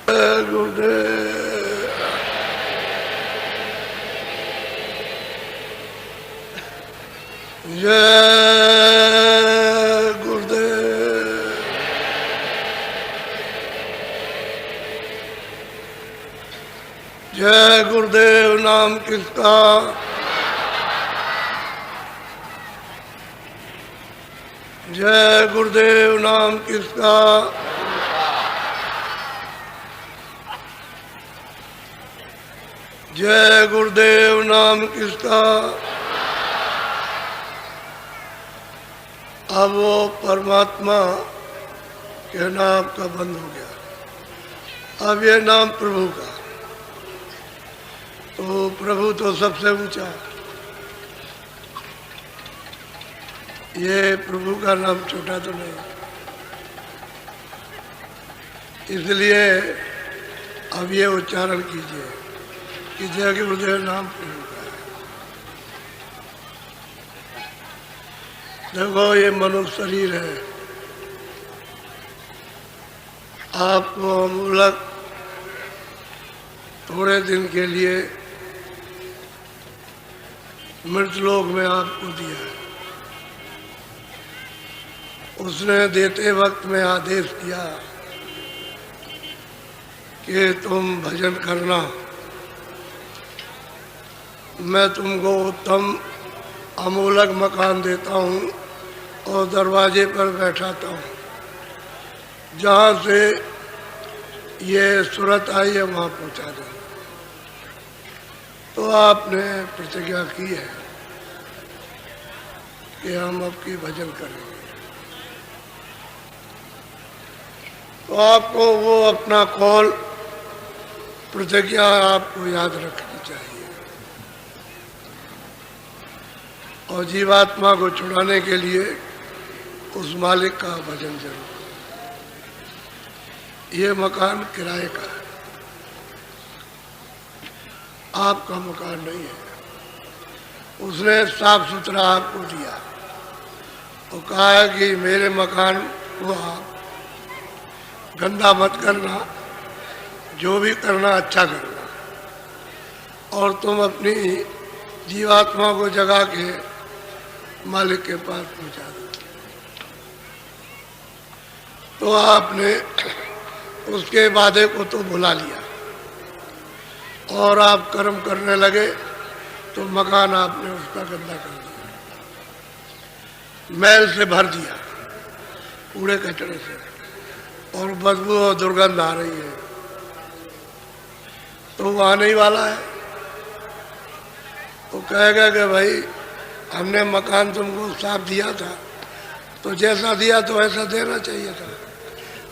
गुरुदेव जय गुरुदेव। जय गुरुदेव नाम किसका, जय गुरुदेव नाम किसका, जय गुरुदेव नाम किसका। अब वो परमात्मा के नाम का बंद हो गया, अब ये नाम प्रभु का। तो प्रभु तो सबसे ऊंचा है, ये प्रभु का नाम छोटा तो नहीं। इसलिए अब ये उच्चारण कीजिए कि जय गुरुदेव नाम प्रभु का है। देखो ये मनुष्य शरीर है, आपको अमूलक थोड़े दिन के लिए मृतलोक में आपको दिया है। उसने देते वक्त में आदेश किया कि तुम भजन करना, मैं तुमको उत्तम अमूलक मकान देता हूँ और दरवाजे पर बैठाता हूँ, जहाँ से ये सूरत आई है वहाँ पहुँचा देना। तो आपने प्रतिज्ञा की है कि हम आपकी भजन करेंगे। तो आपको वो अपना कौल प्रतिज्ञा आपको याद रखनी चाहिए और जीवात्मा को छुड़ाने के लिए उस मालिक का भजन जरूर। ये मकान किराए का है, आपका मकान नहीं है। उसने साफ सुथरा आपको दिया और कहा है कि मेरे मकान को आप गंदा मत करना, जो भी करना अच्छा करना और तुम अपनी जीवात्मा को जगा के मालिक के पास पहुंचा दो। तो आपने उसके वादे को तो भुला लिया और आप कर्म करने लगे, तो मकान आपने उसका गंदा कर दिया, मैल से भर दिया, कूड़े कचरे से, और बदबू और दुर्गंध आ रही है। तो वो आने ही वाला है, वो कहेगा कि भाई हमने मकान तुमको साफ दिया था, तो जैसा दिया तो ऐसा देना चाहिए था।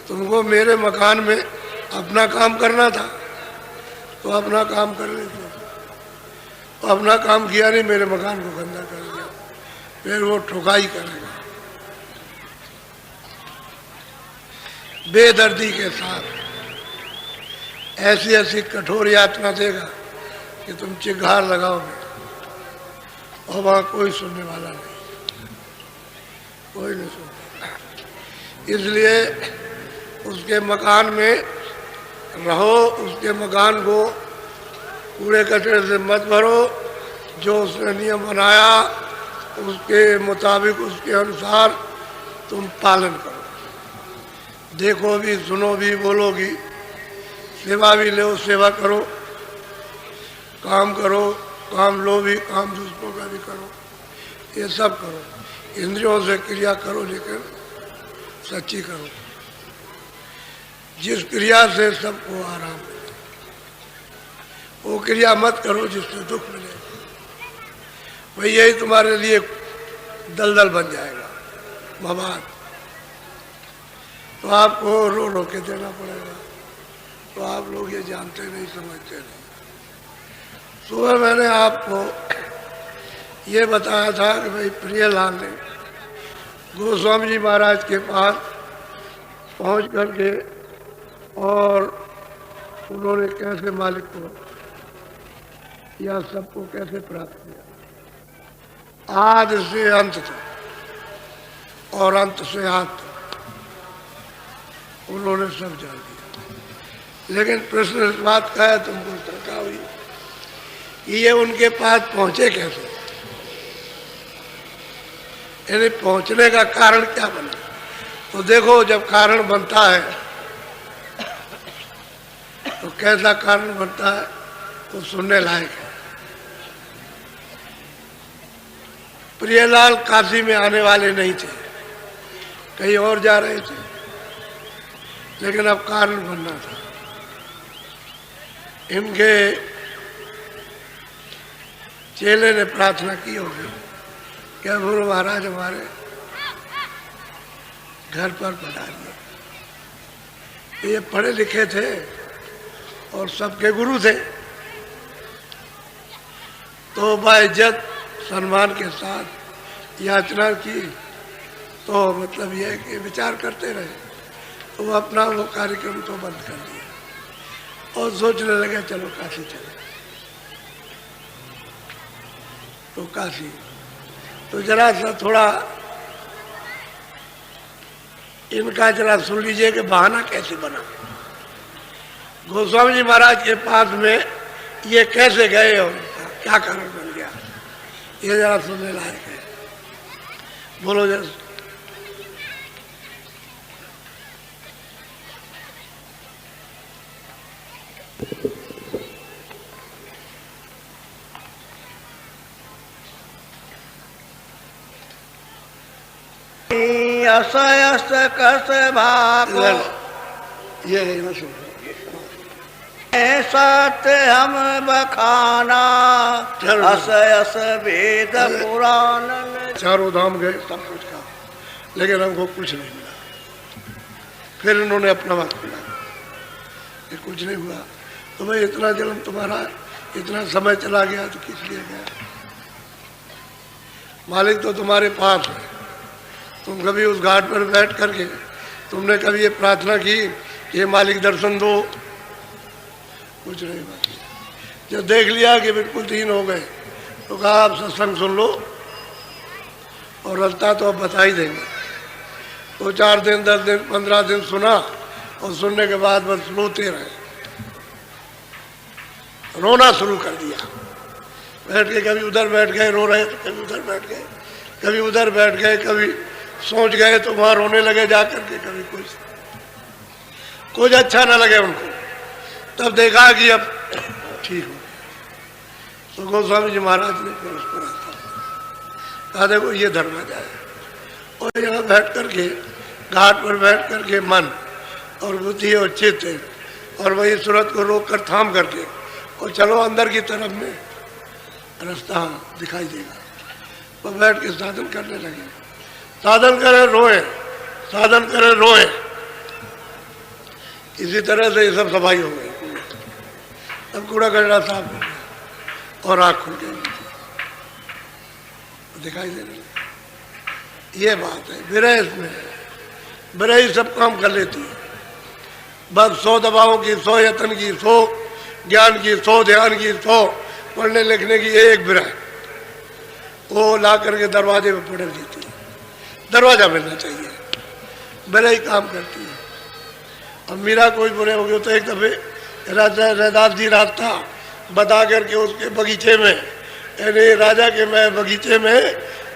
तुमको मेरे मकान में अपना काम करना था तो अपना काम कर लेते, तो अपना काम किया नहीं, मेरे मकान को गंदा कर दिया, फिर वो ठुकाई करेगा बेदर्दी के साथ। ऐसी ऐसी कठोर यातना देगा कि तुम चिघार लगाओगे और वहाँ कोई सुनने वाला नहीं, कोई नहीं सुनता। इसलिए उसके मकान में रहो, उसके मकान को कूड़े कचरे से मत भरो, जो उसने नियम बनाया उसके मुताबिक, उसके अनुसार तुम पालन करो। देखो भी, सुनो भी, बोलो भी, सेवा भी लो, सेवा करो, काम करो, काम लो भी, काम दूसरों का भी करो, ये सब करो। इंद्रियों से क्रिया करो लेकिन सच्ची करो, जिस क्रिया से सबको आराम मिले। वो क्रिया मत करो जिससे दुख मिले, भाई यही तुम्हारे लिए दलदल बन जाएगा मवाद। तो आपको रो रो के देना पड़ेगा। तो आप लोग ये जानते नहीं, समझते नहीं। सुबह मैंने आपको ये बताया था कि भाई प्रियलाल ने गोस्वामी जी महाराज के पास पहुंच करके और उन्होंने कैसे मालिक को या सबको कैसे प्राप्त किया, आदि से अंत तक और अंत से आद तक उन्होंने सब जान दिया। लेकिन प्रश्न इस बात का है, तुमको शंका हुई कि ये उनके पास पहुंचे कैसे, यानी पहुंचने का कारण क्या बना। तो देखो, जब कारण बनता है तो कैसा कारण बनता है वो सुनने लायक है। प्रियलाल काशी में आने वाले नहीं थे, कहीं और जा रहे थे, लेकिन अब कारण बनना था। इनके चेले ने प्रार्थना की होगी कि गुरु महाराज हमारे घर पर पधारिए। ये पढ़े लिखे थे और सबके गुरु थे, तो बाइज्जत सम्मान के साथ याचना की। तो मतलब यह है कि विचार करते रहे, तो वो अपना वो कार्यक्रम तो बंद कर दिया और सोचने लगे चलो काशी चले। तो काशी, तो जरा सा थोड़ा इनका जरा सुन लीजिए कि बहाना कैसे बना। गोस्वामी जी महाराज के पास में ये कैसे गए और क्या कारण बन गया, ये जरा सुनने लायक है। बोलो जरा। असयस कस भाको ये ना सुनो, सत्य हम बखाना, असयस वेद पुराण। चारों धाम गए, सब कुछ कहा, लेकिन हमको कुछ नहीं मिला। फिर इन्होंने अपना बात किया कि कुछ नहीं हुआ। तो भाई इतना जन्म तुम्हारा, इतना समय चला गया तो किस लिए गया। मालिक तो तुम्हारे पास है। तुम कभी उस घाट पर बैठ करके तुमने कभी ये प्रार्थना की कि ये मालिक दर्शन दो, कुछ नहीं बात। जब देख लिया कि बिल्कुल दीन हो गए तो कहा आप सत्संग सुन लो और रास्ता तो अब बता ही देंगे। तो 4 दिन 10 दिन 15 दिन सुना और सुनने के बाद बस रोते रहे, रोना शुरू कर दिया। बैठ के कभी उधर बैठ गए रो रहे, तो कभी उधर बैठ गए, कभी उधर बैठ गए, कभी सोच गए तो वहां रोने लगे जाकर के। कभी कुछ अच्छा ना लगे उनको। तब देखा कि अब ठीक हो गया, तो गोस्वामी जी महाराज ने फिर उसको कहा देखो ये धर्म जाए। और यहाँ बैठ करके, घाट पर बैठ करके मन और बुद्धि और चित्त और वही सूरत को रोक कर थाम करके और चलो अंदर की तरफ में रास्ता दिखाई देगा। तो बैठ के साधन करने लगे। साधन करे रोए, साधन करे रोए। इसी तरह से ये सब सफाई हो गई। तब कूड़ा कचरा साफ हो गया और आँख खुल गई, दिखाई देने लगी। ये बात है, विरह इसमें है। विरह ही सब काम कर लेती है। बस 100 दबावों की, 100 यत्न की, 100 ज्ञान की, 100 ध्यान की, 100 पढ़ने लिखने की, एक विरह वो ला करके दरवाजे पे पड़क देती है। दरवाजा मिलना चाहिए, विरह ही काम करती है। अब मीरा कोई बुरे हो गए तो एक दफे राजा रैदास जी रास्ता बता करके उसके बगीचे में, यानी राजा के मैं बगीचे में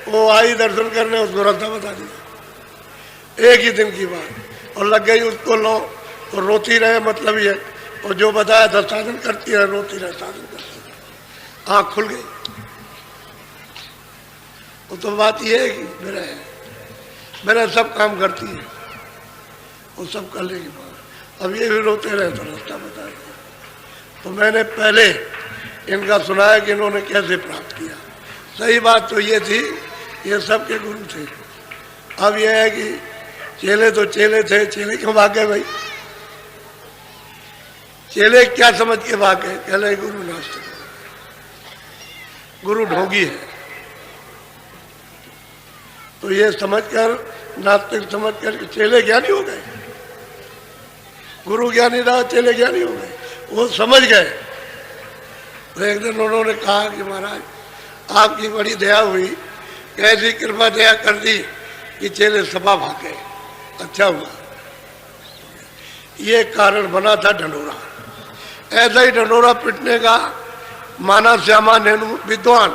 वो आई दर्शन करने, उसको रास्ता बता दिया। एक ही दिन की बात, और लग गई उसको लो तो रोती रहे, मतलब ये। और जो बताया था साधन करती रहे, रोती रहे, साधन करती रहे, आँख खुल गई। वो तो बात ये है कि मेरा सब काम करती है, वो सब कर लेगी। अब ये भी रोते रहे तो रास्ता बता दिया। तो मैंने पहले इनका सुनाया कि इन्होंने कैसे प्राप्त किया। सही बात तो ये थी, ये सबके गुरु थे। अब यह है कि चेले तो चेले थे, चेले क्यों भाग गए भाई? चेले क्या समझ के भाग गए? कह रहे गुरु नास्तिक, गुरु ढोंगी है। तो ये समझकर, नास्तिक समझकर चेले ज्ञानी हो गए। गुरु ज्ञानी रहा, चेले ज्ञानी हो गए। वो समझ गए। तो एक दिन उन्होंने कहा कि महाराज आपकी बड़ी दया हुई, कैसी कृपा दया कर दी कि चेले सभा भाग गए। अच्छा हुआ। ये कारण बना था ढंढोरा। ऐसा ही ढंढोरा पिटने का माना श्यामा नेहरू विद्वान,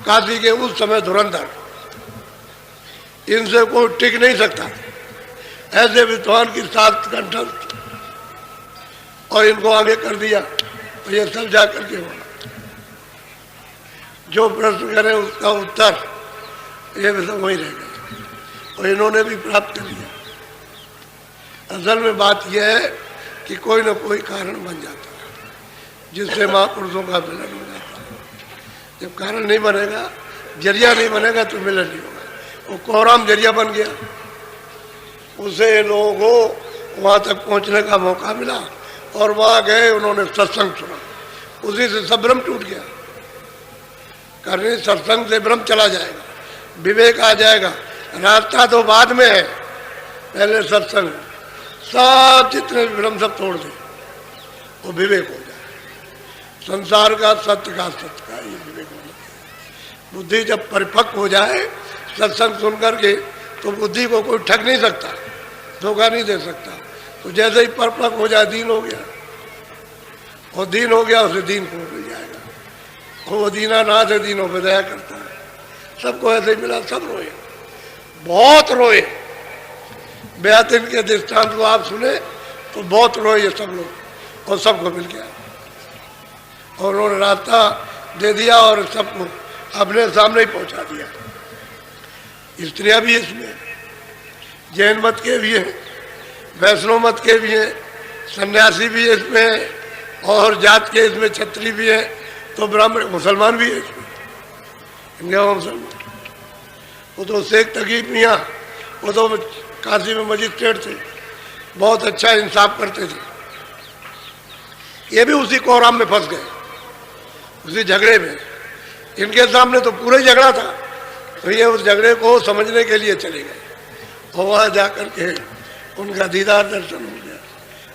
काशी के उस समय धुरंधर, इनसे कोई टिक नहीं सकता। ऐसे विद्वान की सात कंठस्थ और इनको आगे कर दिया, तो ये सब जा करके बोला जो प्रश्न करे उसका उत्तर ये भी सब वही रह गया, और इन्होंने भी प्राप्त कर लिया। असल में बात यह है कि कोई ना कोई कारण बन जाता है जिससे महापुरुषों का मिलन हो जाता है। जब कारण नहीं बनेगा, जरिया नहीं बनेगा तो मिलन नहीं होगा। वो कोहराम जरिया बन गया, उसे लोगों को वहाँ तक पहुँचने का मौका मिला और वहाँ गए, उन्होंने सत्संग सुना, उसी से सब भ्रम टूट गया। करनी सत्संग से भ्रम चला जाएगा, विवेक आ जाएगा। रास्ता तो बाद में है, पहले सत्संग, सब जितने भ्रम सब तोड़ दे, वो विवेक हो जाए। संसार का सत्य का ये विवेक होना चाहिए। बुद्धि जब परिपक्व हो जाए सत्संग सुन करके, तो बुद्धि को कोई ठग नहीं सकता, धोखा नहीं दे सकता। तो जैसे ही परिपक्व हो जाए, दीन हो गया, और दीन हो गया, उसे दीन को मिल जाएगा। वो दीनानाथ है, दीनों पे दया करता है। सबको ऐसे ही मिला, सब रोए, बहुत रोए। बेअतिन के दृष्टांत को आप सुने तो बहुत रोए ये सब लोग, और सबको मिल गया, और उन्होंने रास्ता दे दिया और सबको अपने सामने ही पहुंचा दिया। स्त्रियां भी इसमें, जैन मत के भी हैं, वैष्णव मत के भी हैं, सन्यासी भी है इसमें, और जात के इसमें क्षत्रिय भी है, तो ब्राह्मण मुसलमान भी है इसमें, मुसलमान। वो तो शेख तकीब मियाँ, वो तो काशी में मजिस्ट्रेट थे, बहुत अच्छा इंसाफ करते थे। ये भी उसी कोहराम में फंस गए, उसी झगड़े में। इनके सामने तो पूरा ही झगड़ा था, तो ये उस झगड़े को समझने के लिए चले गए, और वहाँ जाकर के उनका दीदार दर्शन हो गया।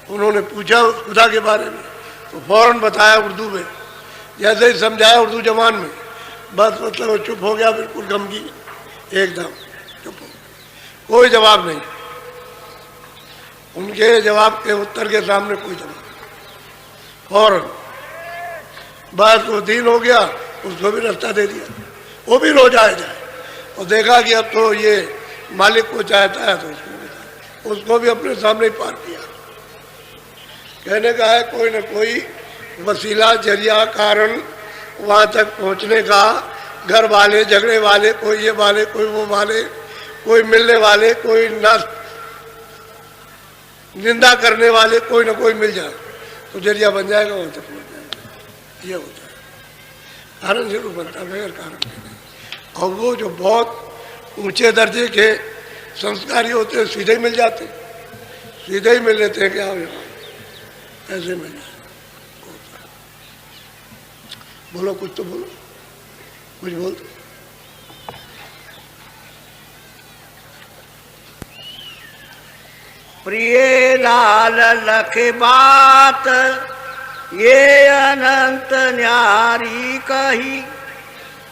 उन्होंने पूछा खुदा के बारे में, तो फौरन बताया उर्दू में, जैसे ही समझाया उर्दू जबान में, बस मतलब चुप हो गया, बिल्कुल गमगी, एकदम चुप हो गया, कोई जवाब नहीं। उनके जवाब के उत्तर के सामने कोई जवाब नहीं, फौरन बस वो दीन हो गया, उसको भी रास्ता दे दिया। वो भी रो जाए, और देखा कि अब तो ये मालिक को चाहता है, तो उसको भी अपने सामने ही पार किया। कहने का है कोई न कोई वसीला, जरिया, कारण वहाँ तक पहुँचने का। घर वाले, झगड़े वाले, कोई ये वाले, कोई वो वाले, कोई मिलने वाले, कोई निंदा करने वाले, कोई ना कोई मिल जाए तो जरिया बन जाएगा, वहाँ तक पहुँच जाएगा। ये होता है, कारण जरूर बनता है, बगैर कारण नहीं। और वो जो बहुत ऊंचे दर्जे के संस्कारी होते हैं, सीधे ही मिल जाते, सीधे ही मिल लेते हैं, क्या हो ऐसे मिल जाए। बोलो कुछ तो बोलो, कुछ बोल दो। प्रिय लाल लख बात ये अनंत न्यारी कही,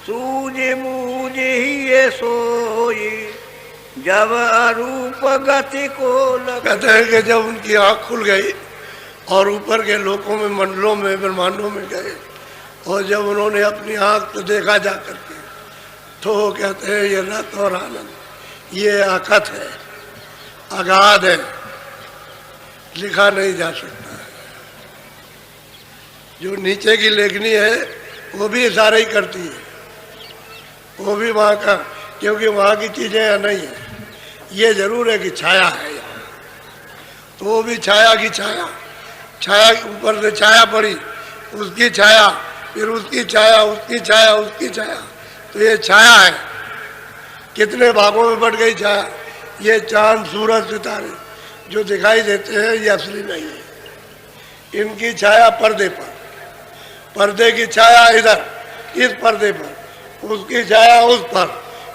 सूझ मूझ ही ये सोई जब अरूप गति को कहते हैं कि जब उनकी आँख खुल गई और ऊपर के लोकों में, मंडलों में, ब्रह्मांडों में गए, और जब उन्होंने अपनी आँख तो देखा जा करके, तो वो कहते हैं ये रत और आनंद, ये अकथ है, अगाध है, लिखा नहीं जा सकता है। जो नीचे की लेखनी है वो भी इशारा ही करती है, वो भी वहाँ का, क्योंकि वहाँ की चीज़ें यहाँ नहीं है। ये जरूर है कि छाया है यहाँ, तो वो भी छाया की छाया, छाया के ऊपर से छाया पड़ी, उसकी छाया, फिर उसकी छाया, उसकी छाया, उसकी छाया, तो ये छाया है। कितने भागों में बढ़ गई छाया। ये चांद, सूरज, सितारे जो दिखाई देते हैं ये असली नहीं है। इनकी छाया पर्दे पर, पर्दे की छाया इधर इस पर्दे पर, उसकी छाया उस पर,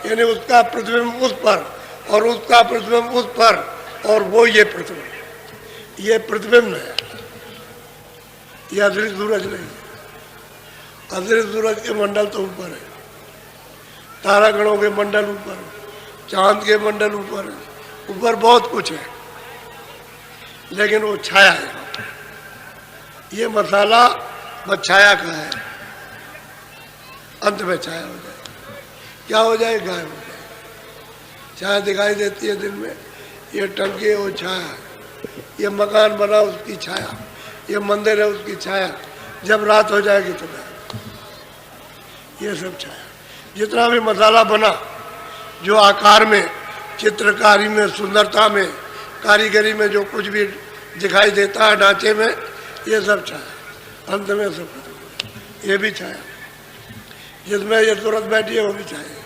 यानी उसका प्रतिबिंब उस पर और उसका प्रतिबिंब उस पर, और वो ये प्रतिबिंब, ये प्रतिबिंब है, ये असली सूरज नहीं है। असली सूरज के मंडल तो ऊपर है, तारागणों के मंडल ऊपर है, चांद के मंडल ऊपर है, ऊपर बहुत कुछ है, लेकिन वो छाया है। ये मसाला बस छाया का है, अंत में छाया हो जाए, क्या हो जाए, गायब हो जाए। छाया दिखाई देती है दिन में, ये टंकी है वो छाया, ये मकान बना उसकी छाया, ये मंदिर है उसकी छाया, जब रात हो जाएगी तो गायब। ये सब छाया। जितना भी मसाला बना, जो आकार में, चित्रकारी में, सुंदरता में, कारीगरी में जो कुछ भी दिखाई देता है ढांचे में, ये सब छाया, अंत में सब खत्म हो जाए। ये भी छाया, जिसमें ये तुरंत बैठी है वो भी छाया।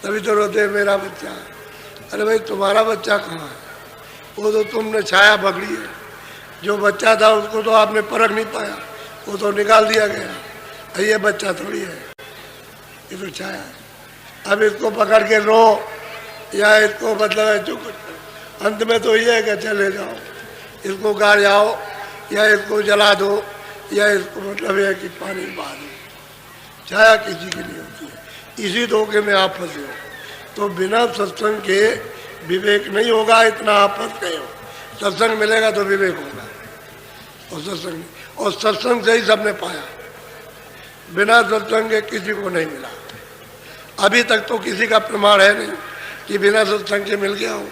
तभी तो रोते हैं मेरा बच्चा। अरे भाई तुम्हारा बच्चा कहाँ है? वो तो तुमने छाया पकड़ी है। जो बच्चा था उसको तो आपने परख नहीं पाया, वो तो निकाल दिया गया। ये बच्चा थोड़ी है, ये तो छाया है। अब इसको पकड़ के रो या इसको मतलब है जो कुछ, अंत में तो ये है कि चले जाओ, इसको गाड़ जाओ या इसको जला दो या इसको मतलब है कि पानी बहा दो। छाया किसी की नहीं होती है। इसी धोखे में आप फंसे हो। तो बिना सत्संग के विवेक नहीं होगा, इतना आप फंस गए हो। सत्संग मिलेगा तो विवेक होगा, और सत्संग नहीं, और सत्संग से ही सबने पाया। बिना सत्संग के किसी को नहीं मिला। अभी तक तो किसी का प्रमाण है नहीं कि बिना सत्संग के मिल गया हो।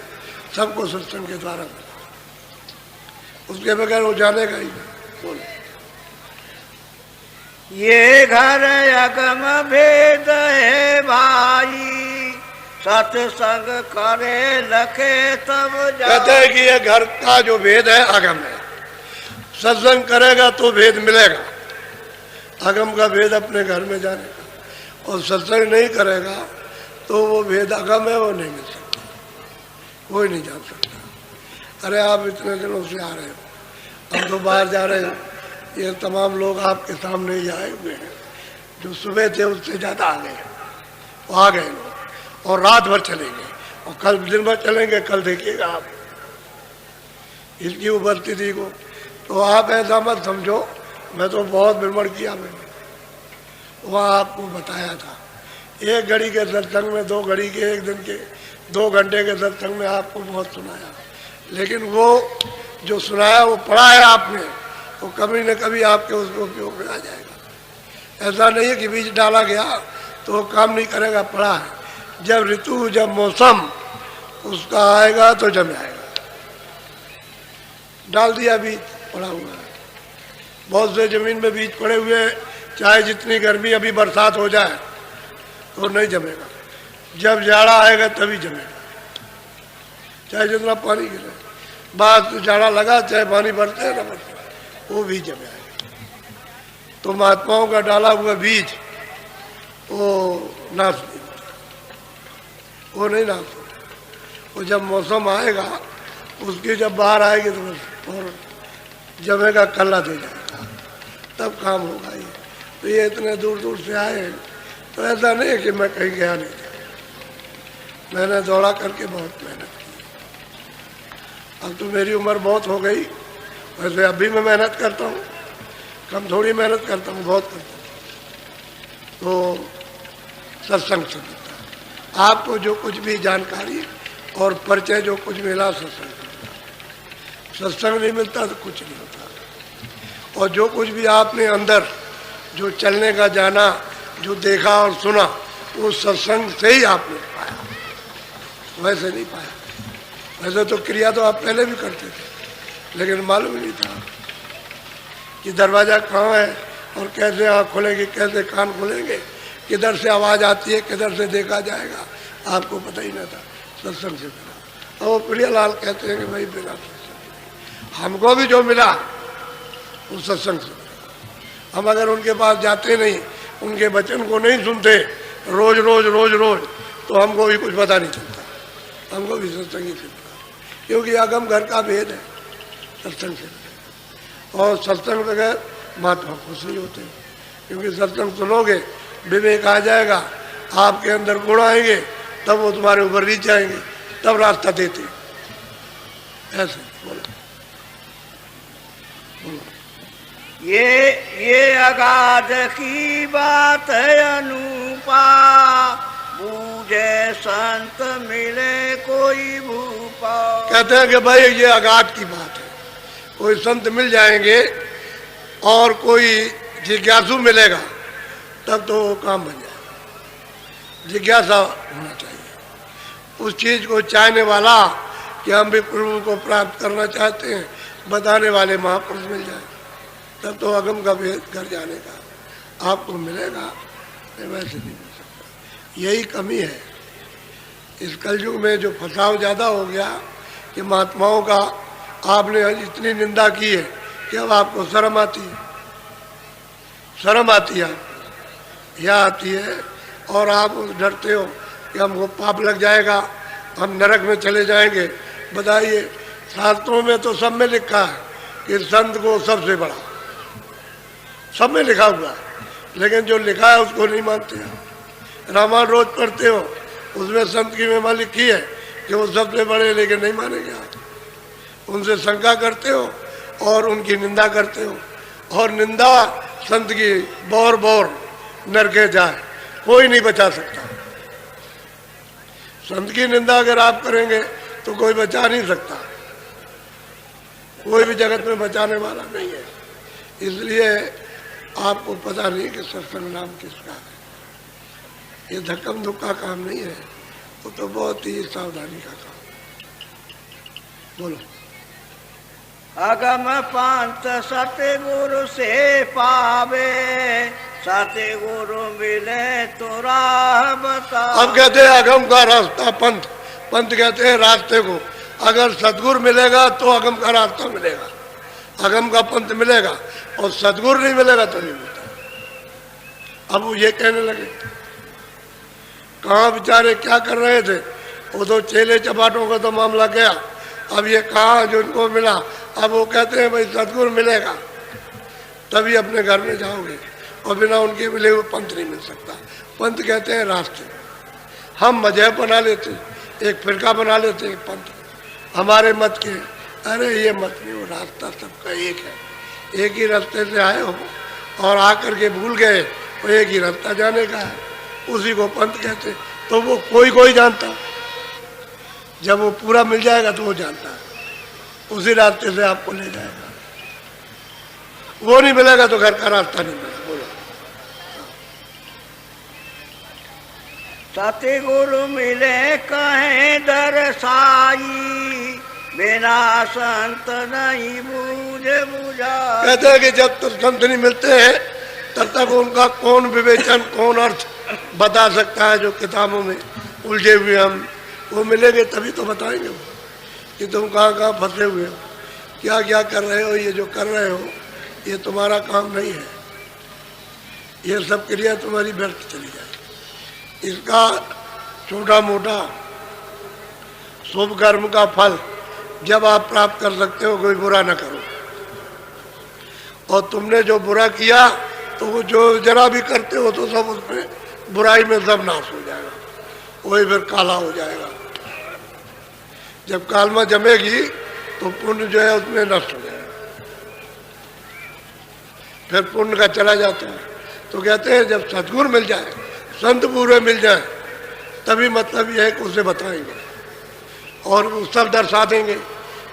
सबको सत्संग के द्वारा मिला, उसके बगैर वो जानेगा ही नहीं। बोलो। ये घर अगम भेद है भाई, सत्संग करे लखे तब जाए। कहते हैं कि ये घर का जो भेद है अगम है, सत्संग करेगा तो भेद मिलेगा। अगम का भेद अपने घर में जानेगा, और सत्संग नहीं करेगा तो वो भेद अगम है, वो नहीं मिल सकता, कोई नहीं जान सकता। अरे आप इतने दिनों से आ रहे हो, हम तो बाहर जा रहे हैं, ये तमाम लोग आपके सामने ही आए हुए हैं। जो सुबह थे उससे ज़्यादा आ गए, वो आ गए लोग, और रात भर चलेंगे, और कल दिन भर चलेंगे। कल देखिएगा आप इसकी उपस्थिति को। तो आप ऐसा मत समझो, मैं तो बहुत भ्रमण किया मैंने, वहाँ आपको बताया था। एक घड़ी के सत्संग में, 2 घड़ी के, एक दिन के 2 घंटे के सत्संग में आपको बहुत सुनाया, लेकिन वो जो सुनाया वो पढ़ा है आपने, वो कभी न कभी आपके उसको उपयोग में आ जाएगा। ऐसा नहीं है कि बीज डाला गया तो वो काम नहीं करेगा, पढ़ा है। जब ऋतु, जब मौसम उसका आएगा तो जम आएगा। डाल दिया बीज, पड़ा हुआ है। बहुत से जमीन में बीज पड़े हुए, चाहे जितनी गर्मी, अभी बरसात हो जाए तो नहीं जमेगा। जब जाड़ा आएगा तभी जमेगा, चाहे जितना पानी गिरे। बाद जाड़ा लगा, चाहे पानी बरसे है ना बरसे, वो भी जमे आएगा। तो महात्माओं का डाला हुआ बीज वो नाश नहीं होता, वो नहीं नाश होता। वो जब मौसम आएगा, उसकी जब बाहर आएगी तो बस और जमेगा, कल्ला दे जाएगा, तब काम होगा। ये तो ये इतने दूर दूर से आए हैं, तो ऐसा नहीं है कि मैं कहीं गया नहीं था। मैंने दौड़ा करके बहुत मेहनत की। अब तो मेरी उम्र बहुत हो गई, वैसे अभी मैं मेहनत करता हूँ, कम थोड़ी मेहनत करता हूँ, बहुत करता हूँ। तो सत्संग से मिलता है आपको जो कुछ भी जानकारी और परिचय जो कुछ मिला, सत्संग से। सत्संग नहीं मिलता तो कुछ नहीं होता। और जो कुछ भी आपने अंदर जो चलने का जाना, जो देखा और सुना, वो सत्संग से ही आपने पाया, वैसे नहीं पाया। वैसे तो क्रिया तो आप पहले भी करते थे, लेकिन मालूम नहीं था कि दरवाज़ा कहाँ है और कैसे आँख खुलेंगे, कैसे कान खुलेंगे, किधर से आवाज़ आती है, किधर से देखा जाएगा, आपको पता ही नहीं था। सत्संग से मिला। और वो प्रियलाल कहते हैं कि भाई बिना सत्संग हमको भी जो मिला वो सत्संग से मिला। हम अगर उनके पास जाते नहीं, उनके वचन को नहीं सुनते रोज रोज रोज रोज, तो हमको भी कुछ पता नहीं चलता। हमको भी सत्संग ही मिला, क्योंकि अगम घर का भेद है, सत्संग से। और सत्संग बगैर महात्मा खुश नहीं होते, क्योंकि सत्संग सुनोगे, विवेक आ जाएगा, आपके अंदर गुण आएंगे, तब वो तुम्हारे ऊपर रीच जाएंगे, तब रास्ता देते। ऐसे बोलो, बोलो। ये अगाध की बात है अनूपा, बूझे संत मिले कोई भूपा। कहते हैं कि भाई ये अगाध की बात है, कोई संत मिल जाएंगे और कोई जिज्ञासु मिलेगा तब तो वो काम बन जाएगा। जिज्ञासा होना चाहिए, उस चीज़ को चाहने वाला कि हम भी प्रभु को प्राप्त करना चाहते हैं, बताने वाले महापुरुष मिल जाए, तब तो अगम का भेद कर जाने का आपको मिलेगा, वैसे नहीं मिल सकता। यही कमी है इस कलयुग में, जो फसाव ज़्यादा हो गया कि महात्माओं का आपने इतनी निंदा की है कि अब आपको शर्म आती है, शर्म आती है, यह आती है, और आप डरते हो कि हमको पाप लग जाएगा, हम नरक में चले जाएंगे। बताइए, शास्त्रों में तो सब में लिखा है कि संत को सबसे बड़ा, सब में लिखा हुआ है, लेकिन जो लिखा है उसको नहीं मानते हैं। रामायण रोज पढ़ते हो, उसमें संत की महिमा लिखी है कि वो सबसे बड़े, लेकिन नहीं मानेंगे आप। उनसे शंका करते हो और उनकी निंदा करते हो, और निंदा संत की बौर बौर नरके जाए, कोई नहीं बचा सकता। संत की निंदा अगर आप करेंगे तो कोई बचा नहीं सकता, कोई भी जगत में बचाने वाला नहीं है। इसलिए आपको पता नहीं कि सत्संग नाम किसका है। ये धक्कम धुक्का काम नहीं है, वो तो बहुत ही सावधानी का काम। बोलो। अगम पंथ सतगुरु से पावे, सतगुरु मिले तो राह बता। अब कहते हैं अगम का रास्ता पंथ, पंथ कहते हैं रास्ते को। अगर सतगुरु मिलेगा तो अगम का रास्ता मिलेगा, अगम का पंथ मिलेगा, और सतगुरु नहीं मिलेगा तो नहीं मिलता। अब वो ये कहने लगे, कहाँ बेचारे क्या कर रहे थे, वो तो चेले चपाटों का तो मामला गया। अब ये कहाँ जो इनको मिला, अब वो कहते हैं भाई सतगुरु मिलेगा तभी अपने घर में जाओगे, और बिना उनके मिले हुए पंथ नहीं मिल सकता। पंथ कहते हैं रास्ते। हम मजहब बना लेते, एक फिरका बना लेते, एक पंथ हमारे मत के। अरे ये मत नहीं, वो रास्ता सबका एक है। एक ही रास्ते से आए हो और आकर के भूल गए, वो एक ही रास्ता जाने का है, उसी को पंथ कहते। तो वो कोई कोई जानता, जब वो पूरा मिल जाएगा तो वो जानता है, उसी रास्ते से आपको ले जाएगा। वो नहीं मिलेगा तो घर का रास्ता नहीं मिलेगा। बोलो। सतगुरु मिले कहे दरसाई, बिना संत नहीं बूझ बुझा। कहते हैं कि जब तक संत नहीं मिलते हैं तब तक उनका कौन विवेचन, कौन अर्थ बता सकता है। जो किताबों में उलझे हुए हम, वो मिलेंगे तभी तो बताएंगे वो कि तुम कहाँ कहाँ फंसे हुए हो, क्या क्या कर रहे हो। ये जो कर रहे हो ये तुम्हारा काम नहीं है, ये सब क्रिया तुम्हारी व्यर्थ चली जाए। इसका छोटा मोटा शुभ कर्म का फल जब आप प्राप्त कर सकते हो, कोई बुरा ना करो। और तुमने जो बुरा किया तो वो जो जरा भी करते हो तो सब उसमें बुराई में सब नाश हो जाएगा, वही फिर काला हो जाएगा। जब कालमा जमेगी तो पुण्य जो है उसमें नष्ट हो जाएगा, फिर पुण्य का चला जाता है। तो कहते हैं जब सद्गुरु मिल जाए, संत पूरे मिल जाए, तभी मतलब यह है कि उसे बताएंगे और वो सब दर्शा देंगे।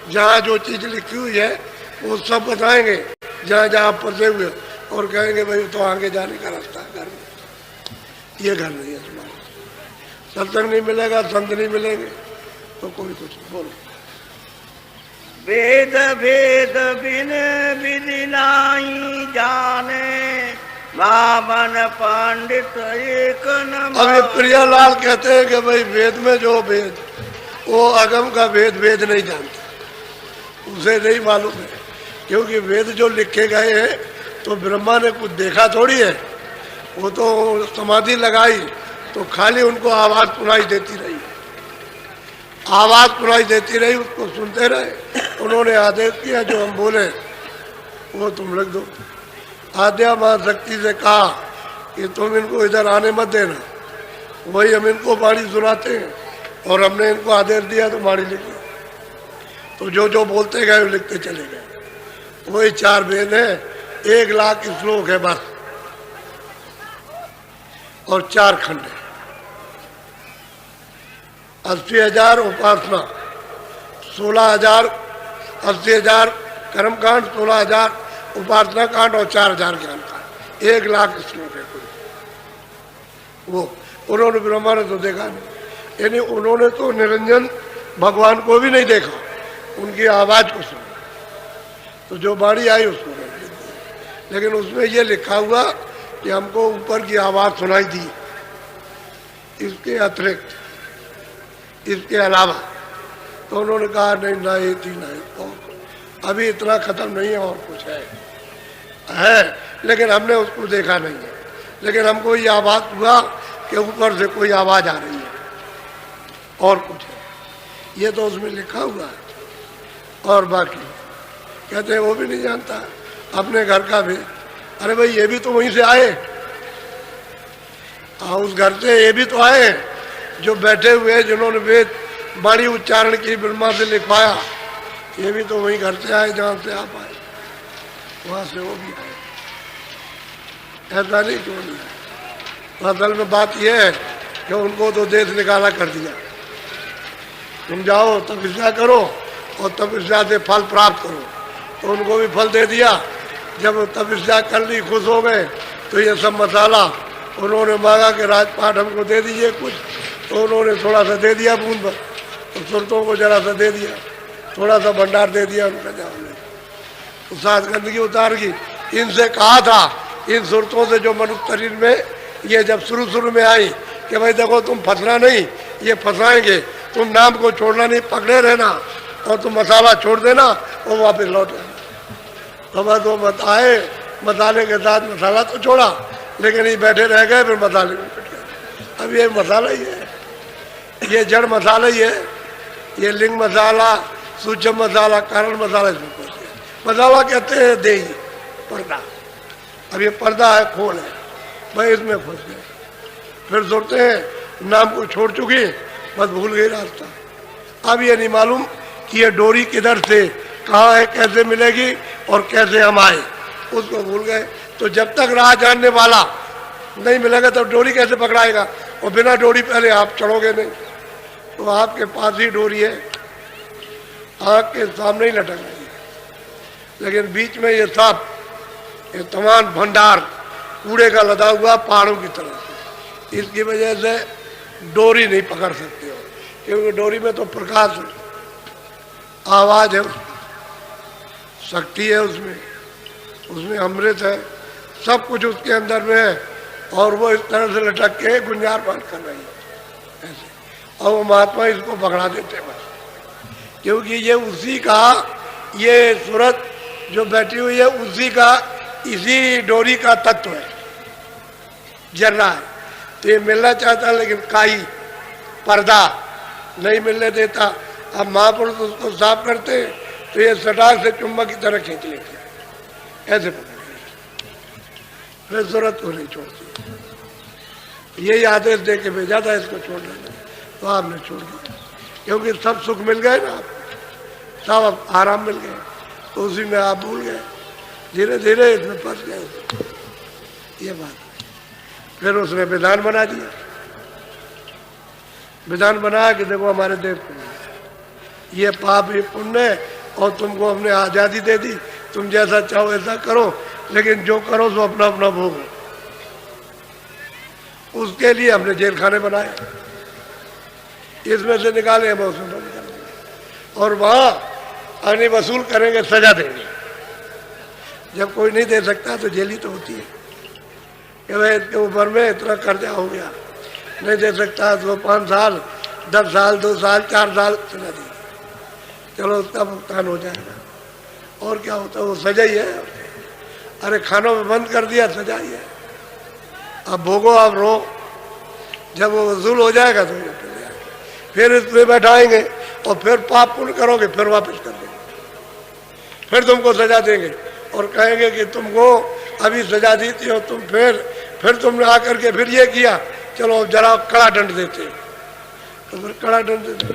जहाँ जो चीज़ लिखी हुई है वो सब बताएंगे, जहाँ जहाँ फंसे हुए, और कहेंगे भाई तो आगे जाने का रास्ता है, घर में ये घर नहीं है तुम्हारा। सत्संग नहीं मिलेगा, संत नहीं मिलेंगे तो कोई कुछ नहीं। बोलो। वेद भेद बिन विधि नाई जाने, बामन पंडित एक न। अब ये प्रियालाल कहते हैं कि भाई वेद में जो भेद, वो अगम का भेद वेद नहीं जानता, उसे नहीं मालूम है। क्योंकि वेद जो लिखे गए हैं तो ब्रह्मा ने कुछ देखा थोड़ी है, वो तो समाधि लगाई तो खाली उनको आवाज़ सुनाई देती रही, आवाज़ सुनाई देती रही, उसको सुनते रहे। उन्होंने आदेश किया जो हम बोले वो तुम लिख दो। आद्या महाशक्ति से कहा कि तुम इनको इधर आने मत देना, वही हम इनको वाणी सुनाते हैं, और हमने इनको आदेश दिया तो वाणी लिखी। तो जो जो बोलते गए वो लिखते चले गए। वही 4 वेद है, 1 लाख श्लोक है बस, और 4 खंड है। 80,000 उपासना, 16,000, 80,000 कर्मकांड, 16,000 उपासना कांड और 4000 ज्ञान कांड, 1 लाख श्लोक है कुल। वो उन्होंने ब्रह्मा ने तो देखा नहीं, यानी उन्होंने तो निरंजन भगवान को भी नहीं देखा, उनकी आवाज को सुना, तो जो बाणी आई उसको नहीं दी। लेकिन उसमें ये लिखा हुआ कि हमको ऊपर की आवाज सुनाई दी, इसके अतिरिक्त, इसके अलावा। तो उन्होंने कहा नहीं, ना ये थी ना और अभी इतना खत्म नहीं है, और कुछ है लेकिन हमने उसको देखा नहीं है। लेकिन हमको ये आवाज हुआ कि ऊपर से कोई आवाज आ रही है, और कुछ है, ये तो उसमें लिखा हुआ है। और बाकी कहते हैं वो भी नहीं जानता अपने घर का भी। अरे भाई ये भी तो वहीं से आए, उस घर से ये भी तो आए जो बैठे हुए, जिन्होंने वेद वाणी उच्चारण की, ब्रह्मा से लिखवाया, ये भी तो वहीं घर से आए जहाँ से आप आए, वहाँ से वो भी आए। ऐसा नहीं क्यों नहीं है। असल में बात यह है कि उनको तो देश निकाला कर दिया, तुम जाओ तपस्या करो और तपस्या से फल प्राप्त करो, तो उनको भी फल दे दिया। जब तपस्या कर ली, खुश हो गए, तो ये सब मसाला उन्होंने मांगा कि राजपाट हमको दे दीजिए कुछ, तो उन्होंने थोड़ा सा दे दिया बूंद भर, तो सुरतों को जरा सा दे दिया, थोड़ा सा भंडार दे दिया उनका जाओ, तो साथ गंदगी उतार की। इनसे कहा था, इन सुरतों से जो मनुष्य शरीर में ये जब शुरू में आई कि भाई देखो तुम फंसना नहीं, ये फंसाएंगे, तुम नाम को छोड़ना नहीं, पकड़े रहना, और तुम मसाला छोड़ देना और वापस लौट आना। तो बस वो मत आए, मसाले के साथ मसाला तो छोड़ा, लेकिन ये बैठे रह गए, फिर मसाले में पिट गए। अब ये मसाला ही है, ये जड़ मसाला ही है, ये लिंग मसाला, सूक्ष्म मसाला, कारण मसाला इसमें फंस गया। मसाला कहते हैं देही, पर्दा। अब ये पर्दा है, खोल है, भाई इसमें फंस गए। फिर सोचते हैं नाम को छोड़ चुकी, बस भूल गई रास्ता। अब ये नहीं मालूम कि ये डोरी किधर से कहाँ है, कैसे मिलेगी और कैसे हम आए, उसको भूल गए। तो जब तक राह जानने वाला नहीं मिलेगा तब डोरी कैसे पकड़ाएगा, और बिना डोरी पहले आप चढ़ोगे नहीं। तो आपके पास ही डोरी है, आँख के सामने ही लटक रही है, लेकिन बीच में ये सब, ये तमाम भंडार कूड़े का लदा हुआ पहाड़ों की तरह से, इसकी वजह से डोरी नहीं पकड़ सकते हो, क्योंकि डोरी में तो प्रकाश है, आवाज है, शक्ति है उसमें अमृत है, सब कुछ उसके अंदर में है, और वो इस तरह से लटक के गुंजारपान कर रही है ऐसे, और वो महात्मा इसको पकड़ा देते बस, क्योंकि ये उसी का, ये सूरत जो बैठी हुई है उसी का, इसी डोरी का तत्व है, जल रहा है। तो ये मिलना चाहता है, लेकिन काई पर्दा नहीं मिलने देता। अब महापुरुष उसको साफ करते, तो ये सटाक से चुम्बक की तरह खींच लेते, ऐसे पकड़, फिर जरूरत को नहीं छोड़ती। यही आदेश दे के भेजा था इसको छोड़ देना, तो आपने छोड़ दिया, क्योंकि सब सुख मिल गए ना, सब आराम मिल गए, तो उसी में आप भूल गए, धीरे धीरे इसमें फंस गए। ये बात, फिर उसने विधान बना दिया, विधान बनाया कि देखो हमारे देश को ये पाप ये पुण्य, और तुमको हमने आज़ादी दे दी, तुम जैसा चाहो ऐसा करो, लेकिन जो करो सो अपना अपना भोगो। उसके लिए हमने जेल खाने बनाए, इसमें से निकाले हम उसमें बंद कर देंगे, और वहाँ अग्नि वसूल करेंगे, सजा देंगे। जब कोई नहीं दे सकता तो जेल ही तो होती है कि भाई इसके ऊपर में इतना कर्जा हो गया, नहीं दे सकता तो 5 साल, 10 साल, 2 साल, 4 साल सजा दी, चलो उसका भुगतान हो जाएगा। और क्या होता है, वो सजा ही है। अरे खानों में बंद कर दिया, सजा ही है। अब भोगो, अब रो, जब वो वसूल हो जाएगा तो ये फिर इसमें बैठाएंगे, और फिर पाप पुण्य करोगे, फिर वापस कर देंगे, फिर तुमको सजा देंगे, और कहेंगे कि तुमको अभी सजा दी थी और तुम फिर तुमने आकर के फिर ये किया, चलो जरा कड़ा दंड देते, तो फिर कड़ा दंड देते।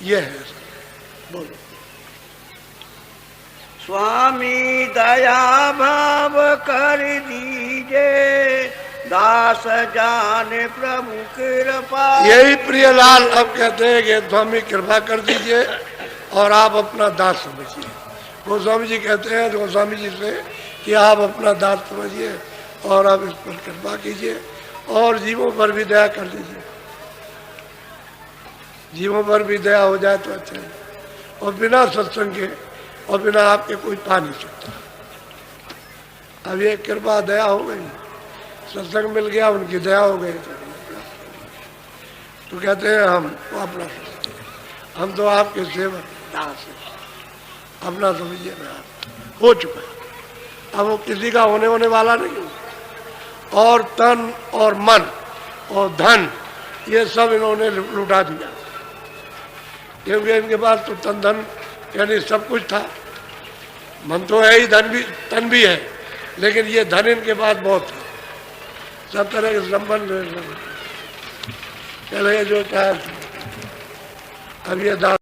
ये है, बोलो। स्वामी दया भाव कर दीजिए, दास जान प्रभु कृपा। यही प्रियलाल अब कहते हैं कि स्वामी कृपा कर दीजिए और आप अपना दास समझिए, गोस्वामी जी कहते हैं गोस्वामी जी से कि आप अपना दांत समझिए और आप इस पर कृपा कीजिए और जीवों पर भी दया कर दीजिए। जीवों पर भी दया हो जाए तो अच्छा है। और बिना सत्संग के और बिना आपके कोई पा नहीं सकता। अब ये कृपा दया हो गई, सत्संग मिल गया, उनकी दया हो गई तो कहते हैं हम अपना हम तो आपके सेवक दास हैं, अपना समझिए ना, आप हो चुका है। अब वो किसी का होने वाला नहीं हो। और तन और मन और धन ये सब इन्होंने लुटा दिया, क्योंकि इनके पास तो तन धन यानी सब कुछ था। मन तो है ही, धन भी तन भी है, लेकिन ये धन इनके पास बहुत था। सब तरह के संबंध चले जो चाहे। अब ये दास